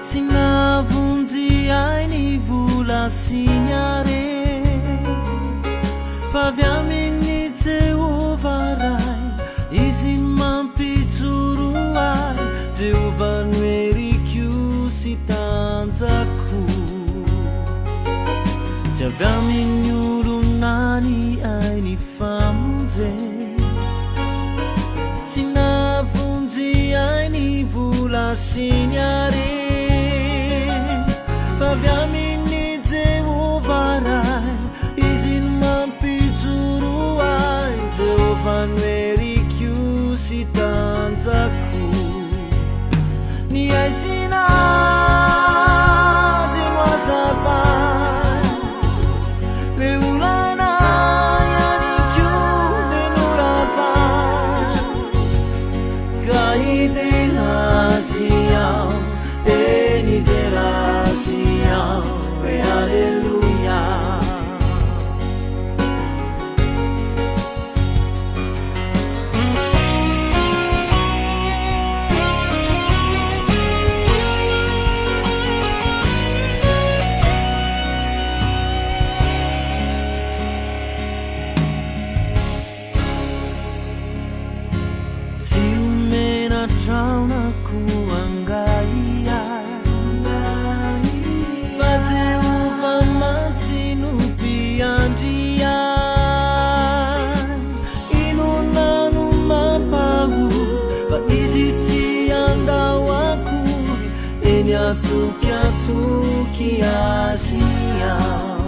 Sinavunjiai ny vola sy ny are, fa avy amin'ny Jehovah ray, izy ny mampijoro ahy. Jehovah no heriko sy tanjako, tsy avy amin'ny olona ny ainy famonjy. Tsy navunjiai ny vola sy ny are, fa avy amin'ny Jehovah ray, izy ny mampijoro ahy. Jehovah no heriko sy tanjako, ny aisina dia no azavay, le olana ihany koa dia noravay. Ka iderasy aho, eny iderasy aho, hoe alleluia. Tsy omena traonako angaia, fa Jehovah matsino mpiandriay. Inona no mampahory fa izy tsy andao akory, eny atoky azy aho.